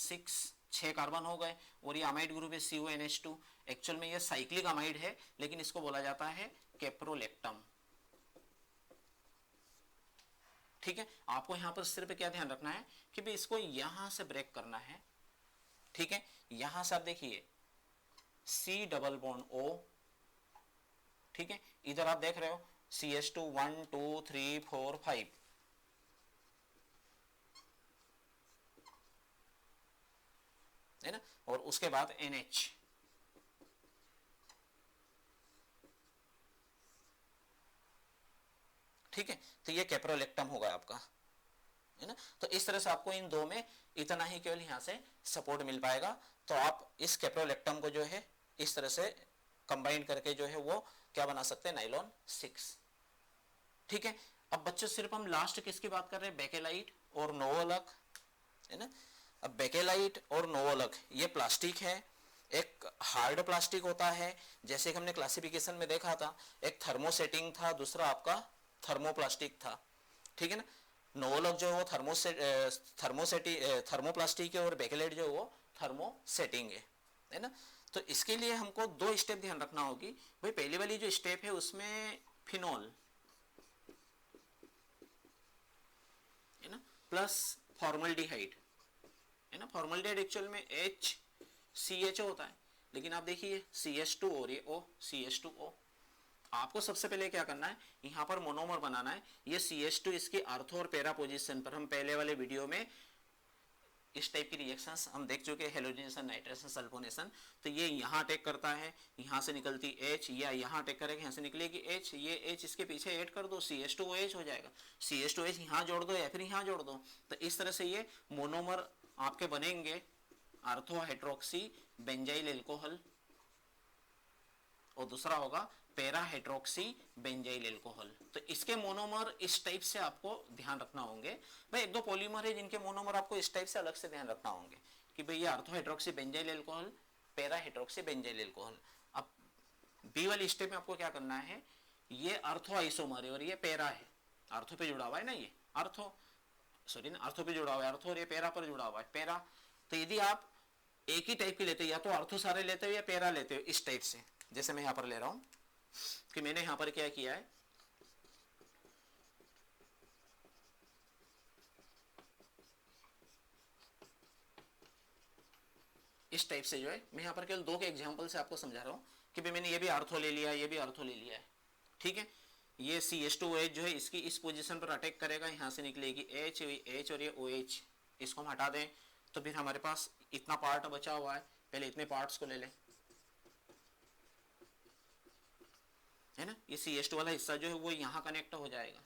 6 कार्बन हो गए, और ये अमाइड ग्रुप है CONH2। एक्चुअल में ये साइक्लिक अमाइड है, लेकिन इसको बोला जाता है कैप्रोलेक्टम, ठीक है। आपको यहां पर सिर्फ क्या ध्यान रखना है कि भाई इसको यहां से ब्रेक करना है, ठीक है। यहां से आप देखिए C डबल बॉन्ड O, ठीक है। इधर आप देख रहे हो CH2 1 2 3 4 5, है ना, और उसके बाद NH, ठीक है। तो ये कैप्रोलेक्टम होगा आपका, है ना। तो इस तरह से आपको इन दो में इतना ही केवल यहां से सपोर्ट मिल पाएगा। तो आप इस कैप्रोलेक्टम को जो है इस तरह से कंबाइन करके जो है वो क्या बना सकते हैं, नाइलॉन 6, ठीक है। अब बच्चों सिर्फ हम लास्ट किसकी बात कर रहे हैं, बेकेलाइट और नोवोलक, है ना। अब बेकेलाइट और नोवोलक ये प्लास्टिक है, एक हार्ड प्लास्टिक होता है, जैसे कि हमने क्लासिफिकेशन में देखा था, एक थर्मोसेटिंग था, दूसरा आपका थर्मोप्लास्टिक था, ठीक है ना। नोवोलक जो है वो थर्मोप्लास्टिक है, और बेकेलाइट जो है वो थर्मोसेटिंग है ना। तो इसके लिए हमको दो स्टेप ध्यान रखना होगी। भाई पहली वाली जो स्टेप है उसमें फिनॉल, है ना, प्लस फॉर्मल्डिहाइड, है ना। फॉर्मल्डिहाइड एक्चुअल में HCHO होता है, लेकिन आप देखिए CH2 और ये O, CH2O। आपको सबसे पहले क्या करना है, यहां पर मोनोमर बनाना है। ये CH2 इसकी आर्थो और पैरा पोजीशन पर हम पहले वाले वीडियो में इस टाइप की रिएक्शंस हम देख चुके हैं, हेलोजनेशन, नाइट्रेशन, सल्फोनेशन। तो ये यहाँ अटैक करता है, यहाँ से निकलती H, या यहाँ अटैक करेगा, यहाँ से निकलेगी H, ये H इसके पीछे ऐड कर दो, CH2OH हो जाएगा। CH2OH यहाँ जोड़ दो या फिर यहाँ जोड़ दो। तो इस तरह से ये मोनोमर आपके बनेंगे, आर्थो हाइड्रोक्सी बेंजाइल एल्कोहल, और दूसरा होगा पैरा हाइड्रोक्सी बेंजाइल एल्कोहल। तो इसके मोनोमर इस टाइप से आपको ध्यान रखना होंगे। भाई एक दो पॉलीमर है जिनके मोनोमर आपको इस टाइप से अलग से ध्यान रखना होंगे कि भाई ये ortho hydroxy benzyl alcohol, para hydroxy benzyl alcohol. अब बी वाली स्टेप में आपको क्या करना है, ये आर्थो आइसोमर है और ये पैरा है, आर्थो पे जुड़ा हुआ है ना, ये आर्थो सॉरी ना, आर्थो पे जुड़ा हुआ है, आर्थो, और ये पैरा पर जुड़ा हुआ है, पैरा। तो यदि आप एक ही टाइप की लेते हो, या तो आर्थो सारे लेते हो या पैरा लेते हो, इस टाइप से, जैसे मैं यहां पर ले रहा हूं कि मैंने यहां पर क्या किया है, इस टाइप से जो है मैं यहां पर केवल दो के एग्जांपल से आपको समझा रहा हूं कि भाई मैंने ये भी आर्थो ले लिया, ये भी आर्थो ले लिया है, ठीक है। ये CH2OH जो है इसकी इस पोजीशन पर अटैक करेगा, यहां से निकलेगी H और ये OH, इसको हम हटा दें तो फिर हमारे पास इतना पार्ट बचा हुआ है, पहले इतने पार्ट्स को ले लें, है ना। ये CH2 वाला हिस्सा जो है वो यहां कनेक्ट हो जाएगा,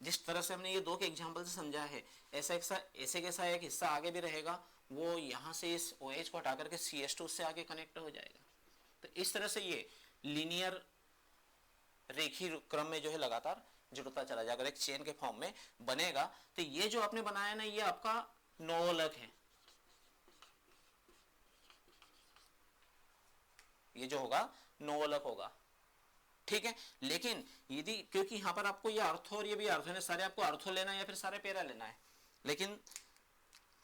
जिस तरह से हमने ये दो के एग्जांपल से समझा है, ऐसे कैसा एक हिस्सा आगे भी रहेगा, वो यहां से इस OH को हटा करके CH2 से आगे कनेक्ट हो जाएगा। तो इस तरह से ये लीनियर रेखी क्रम में जो है लगातार जुड़ता चला जाएगा, एक चेन के फॉर्म में बनेगा। तो ये जो आपने बनाया ना, ये आपका नोवोलक है, ये जो होगा नोवोलक होगा, ठीक है। लेकिन यदि क्योंकि यहां पर आपको ये आर्थो और ये भी आर्थो है, सारे आपको आर्थो लेना है या फिर सारे पैरा लेना है, लेकिन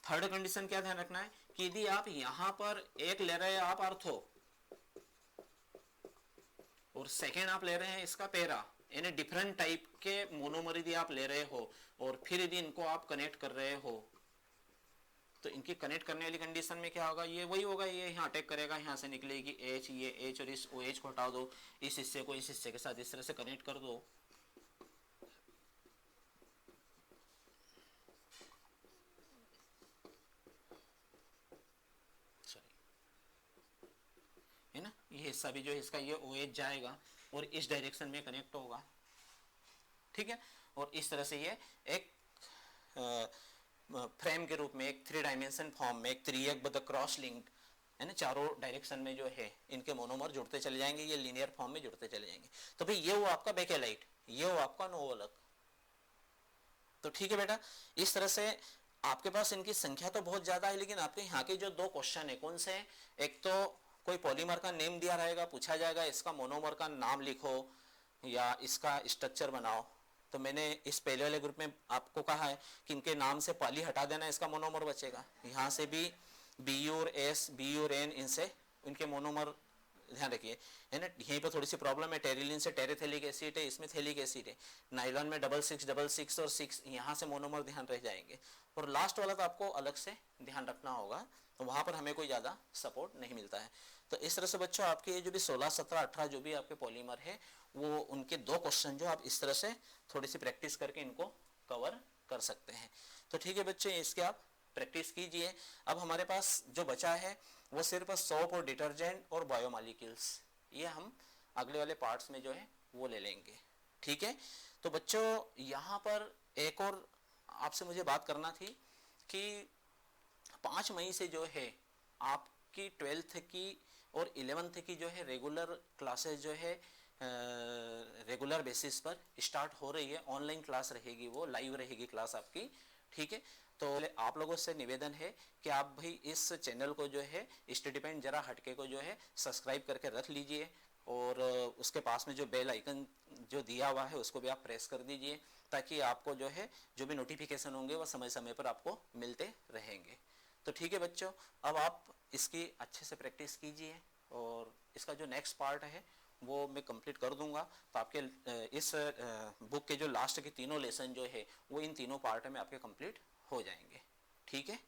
थर्ड कंडीशन क्या ध्यान रखना है कि यदि आप यहां पर एक ले रहे हैं आप आर्थो, और सेकेंड आप ले रहे हैं इसका पैरा, यानी डिफरेंट टाइप के मोनोमर यदि आप ले रहे हो, और फिर यदि इनको आप कनेक्ट कर रहे हो, तो इनकी कनेक्ट करने वाली कंडीशन में क्या होगा, ये वही होगा, ये यहाँ अटैक करेगा, यहाँ से निकलेगी H, ये H और इस OH को हटा दो, इस हिस्से को इस हिस्से के साथ इस तरह से कनेक्ट कर दो, सॉरी, है ना। ये हिस्सा भी जो है इसका ये OH जाएगा, और इस डायरेक्शन में कनेक्ट होगा, ठीक है। और इस तरह से ये एक फ्रेम के रूप में, एक 3 डायमेंशन फॉर्म में, एक त्रियकबद्ध क्रॉस लिंक्ड है ना, चारों डायरेक्शन में जो है इनके मोनोमर जुड़ते चले जाएंगे, ये लीनियर फॉर्म में जुड़ते चले जाएंगे। तो भाई ये वो आपका बेकेलाइट, ये वो आपका नोवलक। तो ठीक है बेटा, इस तरह से आपके पास इनकी संख्या तो बहुत ज्यादा है, लेकिन आपके यहाँ के जो 2 क्वेश्चन है कौन से हैं, एक तो कोई पॉलीमर का नेम दिया रहेगा, पूछा जाएगा इसका मोनोमर का नाम लिखो या इसका स्ट्रक्चर बनाओ। तो मैंने इस पहले वाले ग्रुप में आपको कहा है कि इनके नाम से पाली हटा देना, इसका मोनोमर बचेगा। यहाँ से भी बी और एस, बी और एन, इनसे इनके मोनोमर ध्यान रखिए, है ना। यहीं पर थोड़ी सी प्रॉब्लम है, टेरिलिन से टेरेथेलिक एसिड है, इसमें थेलिक एसिड है। नाइलॉन में 6666 और 6, यहाँ से मोनोमर ध्यान रह जाएंगे। और लास्ट वाला तो आपको अलग से ध्यान रखना होगा, तो वहाँ पर हमें कोई ज़्यादा सपोर्ट नहीं मिलता है। तो इस तरह से बच्चों आपके ये जो भी 16, 17, 18 जो भी आपके पॉलीमर है, वो उनके 2 क्वेश्चन जो आप इस तरह से थोड़ी सी प्रैक्टिस करके इनको कवर कर सकते हैं। तो ठीक है बच्चों, इसके आप प्रैक्टिस कीजिए। अब हमारे पास जो बचा है वो सिर्फ सोप और डिटर्जेंट और बायोमॉलिक्यूल्स, ये हम अगले वाले पार्ट्स में जो है वो ले लेंगे, ठीक है। तो बच्चों यहाँ पर एक और आपसे मुझे बात करना थी कि 5 मई से जो है आपकी 12th की और 11th की जो है रेगुलर क्लासेस जो है रेगुलर बेसिस पर स्टार्ट हो रही है। ऑनलाइन क्लास रहेगी, वो लाइव रहेगी क्लास आपकी, ठीक है। तो आप लोगों से निवेदन है कि आप भाई इस चैनल को जो है स्टडी पॉइंट जरा हटके को जो है सब्सक्राइब करके रख लीजिए, और उसके पास में जो बेल आइकन जो दिया हुआ है उसको भी आप प्रेस कर दीजिए, ताकि आपको जो है जो भी नोटिफिकेशन होंगे वो समय समय पर आपको मिलते रहेंगे। तो ठीक है बच्चों, अब आप इसकी अच्छे से प्रैक्टिस कीजिए, और इसका जो नेक्स्ट पार्ट है वो मैं कंप्लीट कर दूंगा। तो आपके इस बुक के जो लास्ट के तीनों लेसन जो है वो इन तीनों पार्ट में आपके कंप्लीट हो जाएंगे, ठीक है।